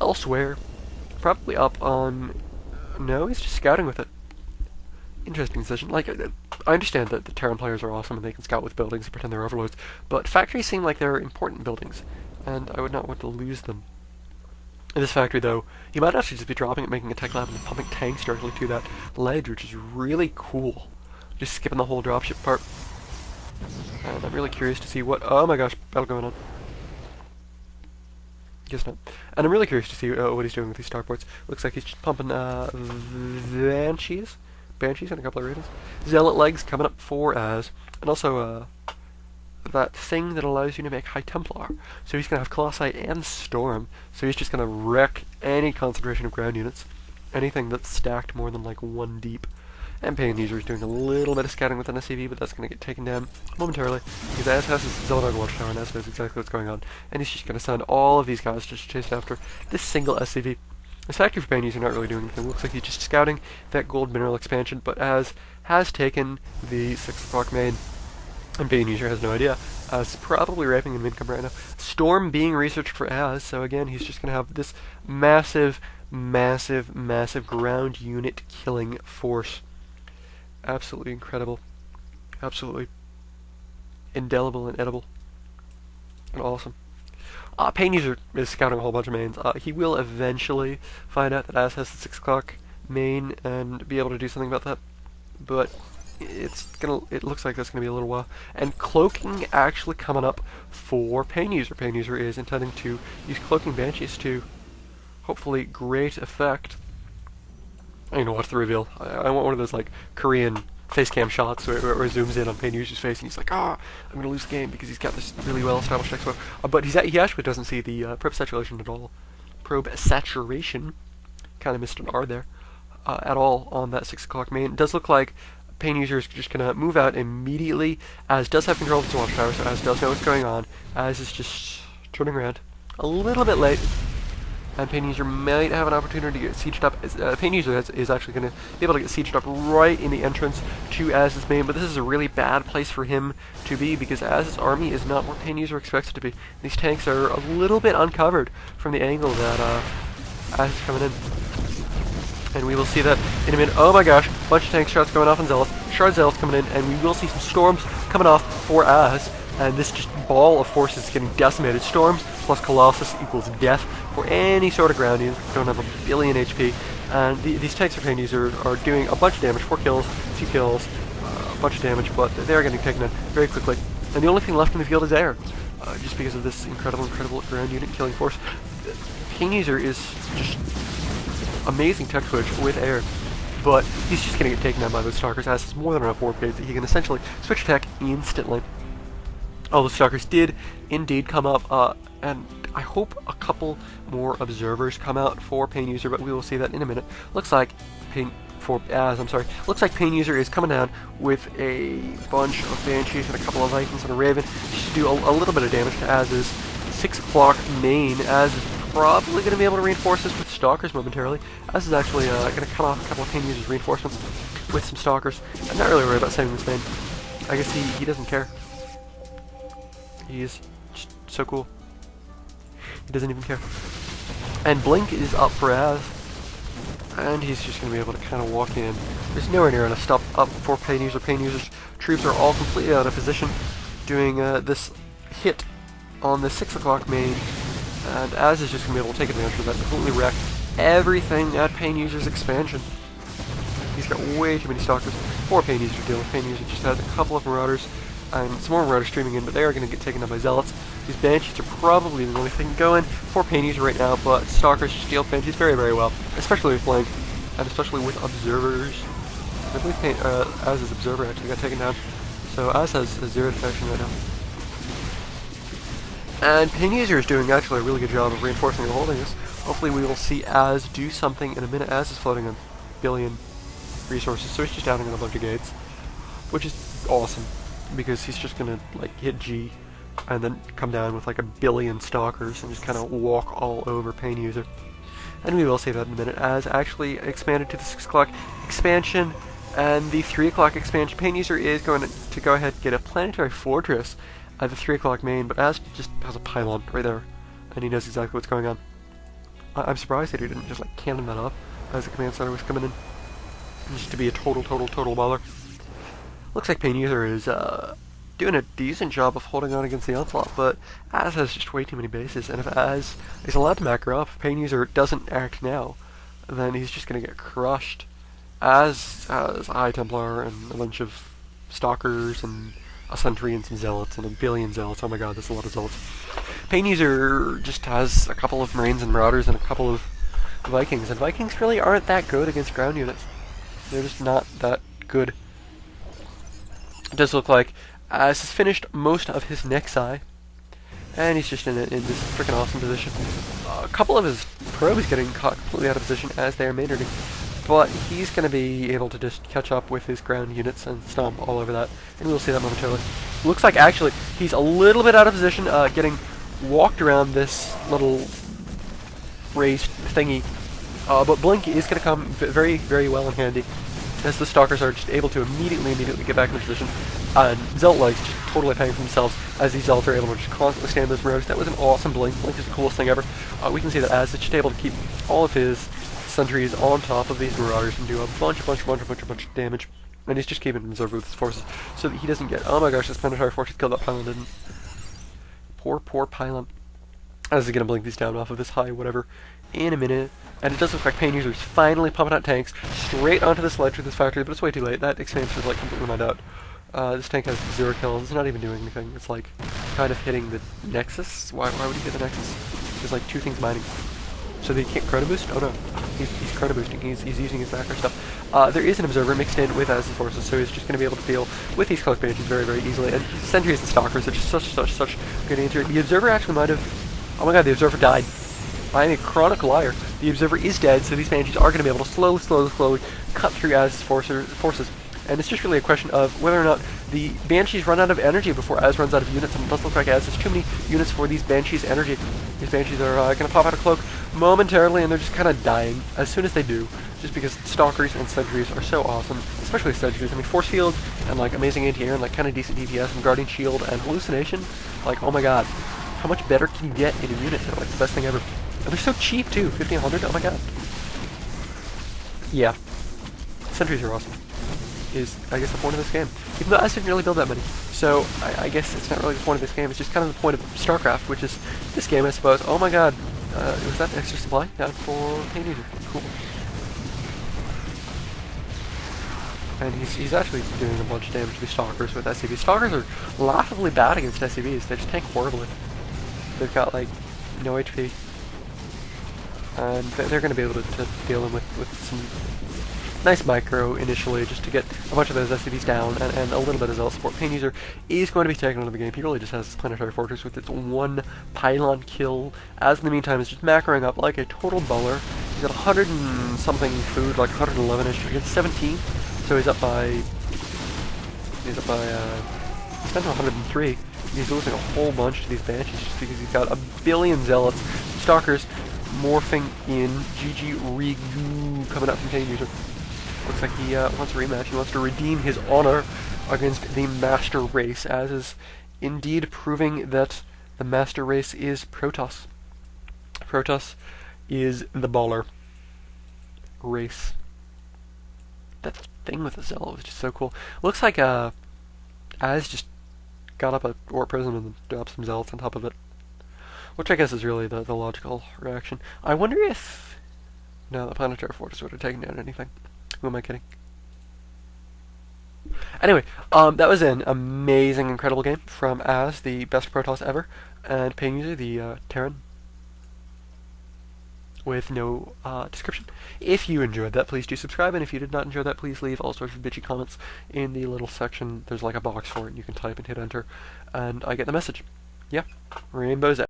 elsewhere. Probably up on... No, he's just scouting with it. Interesting decision. Like, I understand that the Terran players are awesome and they can scout with buildings and pretend they're overlords, but factories seem like they're important buildings, and I would not want to lose them. In this factory, though, you might actually just be dropping it, making a tech lab, and pumping tanks directly to that ledge, which is really cool. Just skipping the whole dropship part. And I'm really curious to see what... Oh my gosh, battle going on. Guess not. And I'm really curious to see what he's doing with these starports. Looks like he's just pumping Banshees and a couple of raiders. Zealot legs coming up for Az. And also that thing that allows you to make High Templar. So he's going to have Colossi and Storm. So he's just going to wreck any concentration of ground units. Anything that's stacked more than like one deep. And painuser is doing a little bit of scouting with an SCV, but that's going to get taken down momentarily. Because Az has his Zealot Watchtower, and Az knows exactly what's going on. And he's just going to send all of these guys just to chase after this single SCV. This factory for painuser not really doing anything. Looks like he's just scouting that gold mineral expansion, but Az has taken the 6 o'clock main. And painuser has no idea. Az probably raping in income right now. Storm being researched for Az, so again, he's just going to have this massive ground unit killing force. Absolutely incredible. Absolutely indelible and edible. And awesome. painuser is scouting a whole bunch of mains. He will eventually find out that Az has the 6 o'clock main and be able to do something about that. But it looks like that's gonna be a little while. And cloaking actually coming up for painuser. Painuser is intending to use cloaking banshees to hopefully great effect. I don't know what's the reveal. I want one of those like Korean face cam shots where it zooms in on painuser's face and he's like, I'm gonna lose the game because he's got this really well established expo. But he actually doesn't see the probe saturation at all. Probe saturation, kind of missed an R there, at all on that 6 o'clock main. It does look like painuser is just gonna move out immediately. Az does have control of his watchtower, so Az does know what's going on. Az is just turning around a little bit late. And painuser might have an opportunity to get sieged up. Painuser is actually going to be able to get sieged up right in the entrance to Az's main, but this is a really bad place for him to be because Az's army is not where painuser expects it to be. These tanks are a little bit uncovered from the angle that Az is coming in. And we will see that in a minute. Oh my gosh, bunch of tank shots going off on Zealots. Shard Zealots coming in, and we will see some storms coming off for Az. And this just ball of forces is getting decimated. Storms plus Colossus equals death for any sort of ground units that don't have a billion HP. And these tanks for painuser are doing a bunch of damage, 4 kills, 2 kills, a bunch of damage, but they're getting taken down very quickly. And the only thing left in the field is air, just because of this incredible ground unit killing force. Painuser is just amazing tech switch with air, but he's just going to get taken down by those stalkers. Az has more than enough warp gates that he can essentially switch attack instantly. All the stalkers did indeed come up, and I hope a couple more observers come out for painuser, but we will see that in a minute. Looks like looks like painuser is coming down with a bunch of banshees and a couple of Vikings and a raven just to do a little bit of damage to Az's 6 o'clock main. Az is probably going to be able to reinforce this with stalkers momentarily. Az is actually going to cut off a couple of painuser's reinforcements with some stalkers. I'm not really worried about saving this main. I guess he doesn't care. He is just so cool. He doesn't even care. And Blink is up for Az. And he's just going to be able to kind of walk in. There's nowhere near enough stuff up for painuser. Painuser's troops are all completely out of position doing this hit on the 6 o'clock main. And Az is just going to be able to take advantage of that and completely wreck everything at painuser's expansion. He's got way too many stalkers for painuser to deal with. Painuser just has a couple of marauders and some more marauders streaming in, but they are going to get taken down by zealots. These banshees are probably the only thing going for painuser right now, but stalkers just deal with banshees very, very well, especially with flank, and especially with observers. I believe Az's observer actually got taken down, so Az has 0 detection right now. And painuser is doing actually a really good job of reinforcing and holding this. Hopefully we will see Az do something in a minute. Az is floating a billion resources, so he's just adding in a bunch of gates, which is awesome, because he's just gonna like hit G and then come down with like a billion stalkers and just kind of walk all over painuser. And we will see that in a minute. Az actually expanded to the 6 o'clock expansion and the 3 o'clock expansion. Painuser is going to go ahead and get a planetary fortress at the 3 o'clock main, but Az just has a pylon right there, and he knows exactly what's going on. I'm surprised that he didn't just like cannon that up as the command center was coming in, just to be a total baller. Looks like painuser is doing a decent job of holding on against the onslaught, but Az has just way too many bases, and if Az is allowed to macro up, if painuser doesn't act now, then he's just going to get crushed. Az has a High Templar and a bunch of Stalkers and a Sentry and some Zealots and a billion Zealots. Oh my god, that's a lot of Zealots. painuser just has a couple of Marines and Marauders and a couple of Vikings, and Vikings really aren't that good against ground units. They're just not that good. It does look like Az has finished most of his Nexi, and he's just in this freaking awesome position. A couple of his probes getting caught completely out of position as they are maynarding, but he's going to be able to just catch up with his ground units and stomp all over that, and we'll see that momentarily. Looks like actually he's a little bit out of position, getting walked around this little raised thingy, but Blink is going to come very well in handy, as the Stalkers are just able to immediately get back into position, and Zealot legs just totally paying for themselves as these Zealots are able to just constantly stand those Marauders. That was an awesome Blink. Blink is the coolest thing ever. We can see that Az is just able to keep all of his sentries on top of these Marauders and do a bunch of damage, and he's just keeping them observed with his forces so that he doesn't get, oh my gosh, this Planetary Fortress killed that pylon, didn't. Poor pylon. Az is going to blink these down off of this high whatever in a minute. And it does look like painuser's finally pumping out tanks straight onto the sledge with this factory, but it's way too late. That expansion is like completely mined out. This tank has 0 kills. It's not even doing anything. It's like kind of hitting the Nexus. Why would he hit the Nexus? There's like 2 things mining. So they can't chrono boost? Oh no. He's chrono boosting. He's using his macro stuff. There is an observer mixed in with Az's forces, so he's just going to be able to deal with these cloak banshees very easily. And sentries and stalkers are just such good answer. The observer actually might have... Oh my god, the observer died. I am a chronic liar. The observer is dead, so these banshees are going to be able to slowly cut through Az's forces. And it's just really a question of whether or not the banshees run out of energy before Az runs out of units. And it does look like Az has too many units for these banshees' energy. These banshees are going to pop out of cloak momentarily, and they're just kind of dying as soon as they do, just because stalkers and sentries are so awesome, especially sentries. I mean, force field and like amazing anti-air and like kind of decent DPS and guardian shield and hallucination. Like, oh my god, how much better can you get in a unit? They're like the best thing ever. And they're so cheap too, 1500. Oh my god. Yeah, sentries are awesome. Is I guess the point of this game. Even though I didn't really build that many, so I guess it's not really the point of this game. It's just kind of the point of StarCraft, which is this game, I suppose. Oh my god, was that extra supply down for painuser? Cool. And he's actually doing a bunch of damage to these Stalkers with SCVs. Stalkers are laughably bad against SCVs. They just tank horribly. They've got like no HP, and they're going to be able to deal them with some nice micro initially, just to get a bunch of those SCVs down and a little bit of Zealot support. painuser is going to be taken out of the game. He really just has this Planetary Fortress with its 1 pylon kill. Az in the meantime is just macroing up like a total baller. He's got 100 and something food, like 111ish against 17, so he's down to 103. He's losing a whole bunch to these banshees just because he's got a billion Zealots. Stalkers morphing in. GG Rigu coming up from painuser. Looks like he wants a rematch. He wants to redeem his honor against the Master Race, as is indeed proving that the Master Race is Protoss. Protoss is the baller race. That thing with the Zealot was just so cool. Looks like Az just got up a Ore Prism and dropped some Zealots on top of it, which I guess is really the logical reaction. I wonder if... No, the Planetary Fortress would have taken down anything. Who am I kidding? Anyway, that was an amazing, incredible game from Az, the best Protoss ever, and painuser, the Terran, with no description. If you enjoyed that, please do subscribe, and if you did not enjoy that, please leave all sorts of bitchy comments in the little section. There's like a box for it, and you can type and hit enter, and I get the message. Yeah, Rainbow's out.